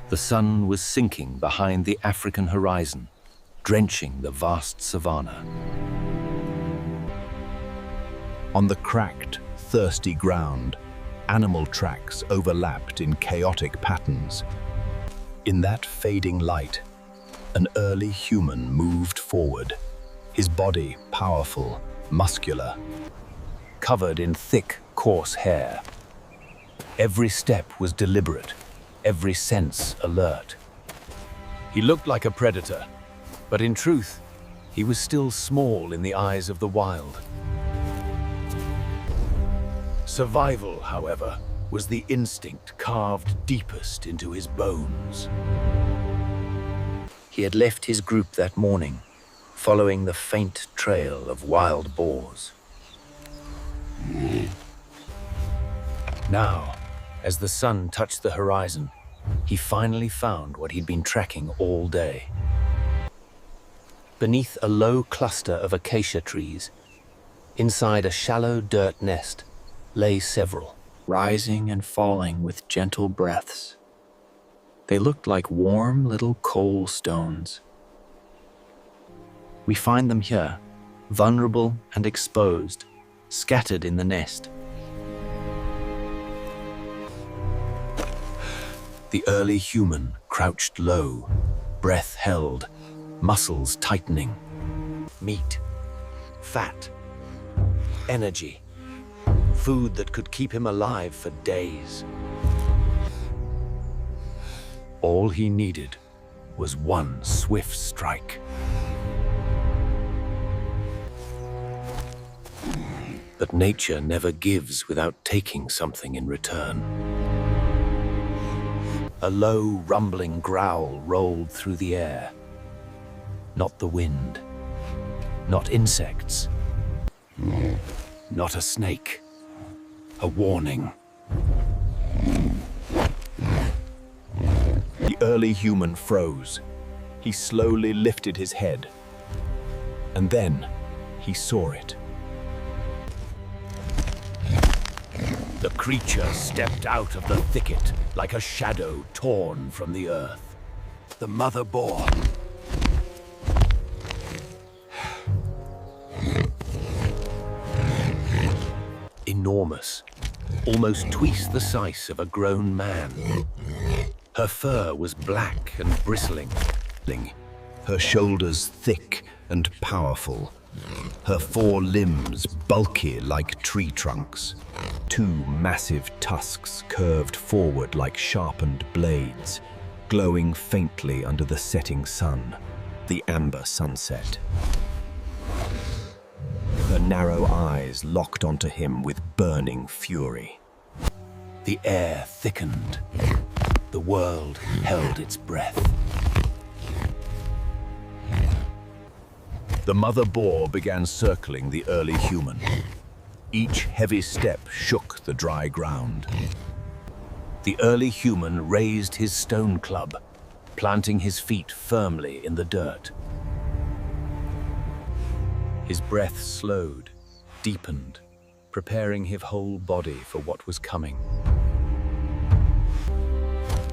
The sun was sinking behind the African horizon, drenching the vast savanna. On the cracked, thirsty ground, animal tracks overlapped in chaotic patterns. In that fading light, an early human moved forward, his body powerful, muscular, covered in thick, coarse hair. Every step was deliberate, every sense alert. He looked like a predator, but in truth, he was still small in the eyes of the wild. Survival, however, was the instinct carved deepest into his bones. He had left his group that morning, following the faint trail of wild boars. Now, as the sun touched the horizon, he finally found what he'd been tracking all day. Beneath a low cluster of acacia trees, inside a shallow dirt nest, lay several, rising and falling with gentle breaths. They looked like warm little coal stones. We find them here, vulnerable and exposed, scattered in the nest. The early human crouched low, breath held, muscles tightening. Meat, fat, energy, food that could keep him alive for days. All he needed was one swift strike. But nature never gives without taking something in return. A low, rumbling growl rolled through the air. Not the wind, not insects, not a snake. A warning. The early human froze. He slowly lifted his head. And then he saw it. The creature stepped out of the thicket like a shadow torn from the earth. The mother boar. Enormous, almost twice the size of a grown man. Her fur was black and bristling, her shoulders thick and powerful, her four limbs bulky like tree trunks. Two massive tusks curved forward like sharpened blades, glowing faintly under the setting sun, the amber sunset. Her narrow eyes locked onto him with burning fury. The air thickened. The world held its breath. The mother boar began circling the early human. Each heavy step shook the dry ground. The early human raised his stone club, planting his feet firmly in the dirt. His breath slowed, deepened, preparing his whole body for what was coming.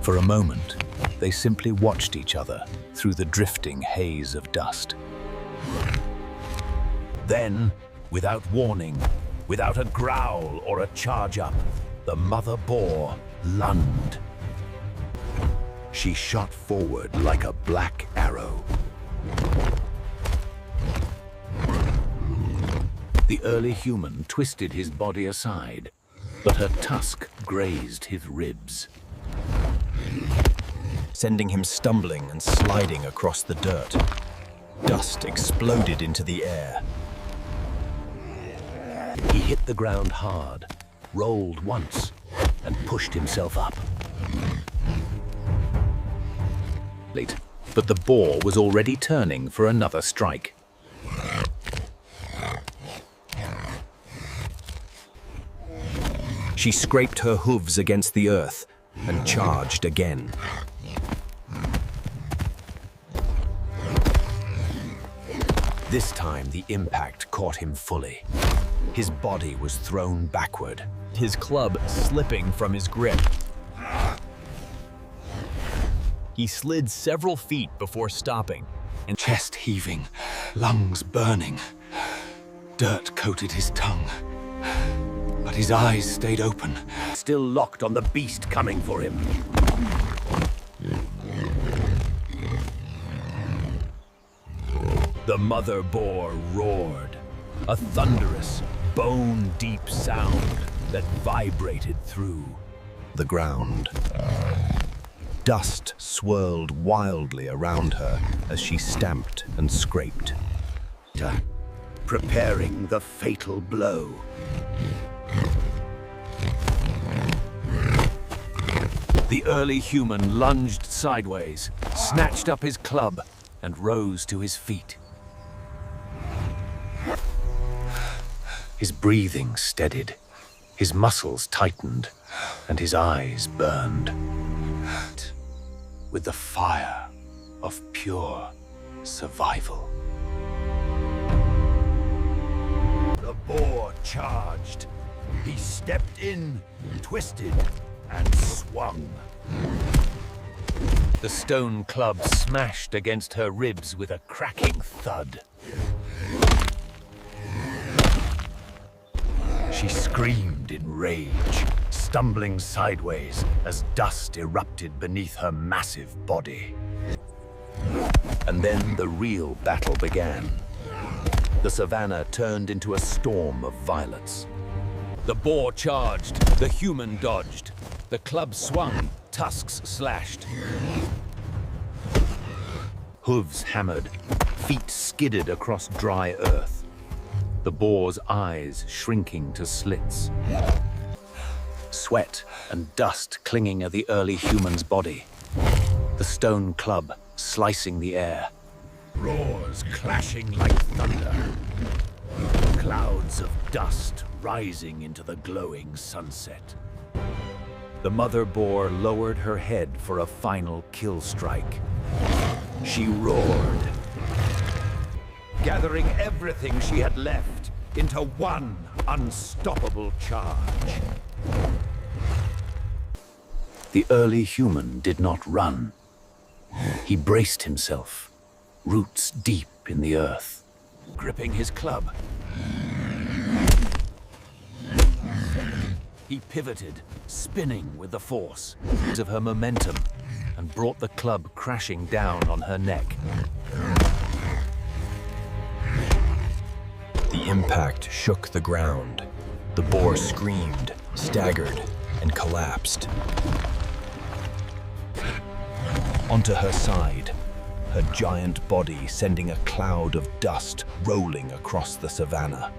For a moment, they simply watched each other through the drifting haze of dust. Then, without warning, without a growl or a charge up, the mother boar lunged. She shot forward like a black arrow. The early human twisted his body aside, but her tusk grazed his ribs, sending him stumbling and sliding across the dirt. Dust exploded into the air. He hit the ground hard, rolled once, and pushed himself up. But the boar was already turning for another strike. She scraped her hooves against the earth and charged again. This time, the impact caught him fully. His body was thrown backward, his club slipping from his grip. He slid several feet before stopping, and Chest heaving, lungs burning. Dirt coated his tongue, but his eyes stayed open, still locked on the beast coming for him. the mother boar roared, a thunderous, bone-deep sound that vibrated through the ground. Dust swirled wildly around her as she stamped and scraped. Preparing the fatal blow. The early human lunged sideways, snatched up his club, and rose to his feet. His breathing steadied, his muscles tightened, and his eyes burned with the fire of pure survival. The boar charged. He stepped in, twisted, and swung. The stone club smashed against her ribs with a cracking thud. She screamed in rage, stumbling sideways as dust erupted beneath her massive body. And then the real battle began. The savannah turned into a storm of violence. The boar charged, the human dodged. The club swung, tusks slashed. Hooves hammered, feet skidded across dry earth. The boar's eyes shrinking to slits. Sweat and dust clinging at the early human's body. The stone club slicing the air. Roars clashing like thunder. Clouds of dust rising into the glowing sunset. The mother boar lowered her head for a final kill strike. She roared, gathering everything she had left into one unstoppable charge. The early human did not run. He braced himself, roots deep in the earth, gripping his club. He pivoted, spinning with the force of her momentum, and brought the club crashing down on her neck. The impact shook the ground. The boar screamed, staggered, and collapsed. Onto her side, her giant body sending a cloud of dust rolling across the savannah.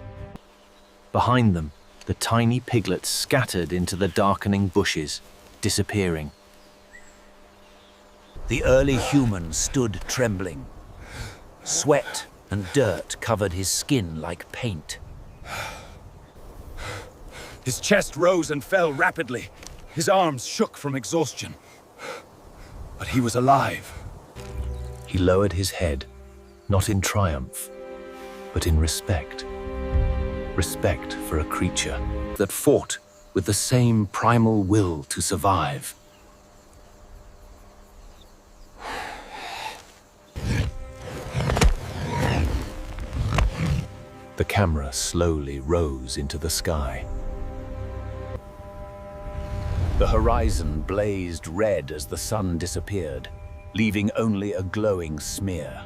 Behind them, the tiny piglets scattered into the darkening bushes, disappearing. The early human stood trembling. Sweat and dirt covered his skin like paint. His chest rose and fell rapidly. His arms shook from exhaustion. But he was alive. He lowered his head, not in triumph, but in respect. Respect for a creature that fought with the same primal will to survive. The camera slowly rose into the sky. The horizon blazed red as the sun disappeared, leaving only a glowing smear.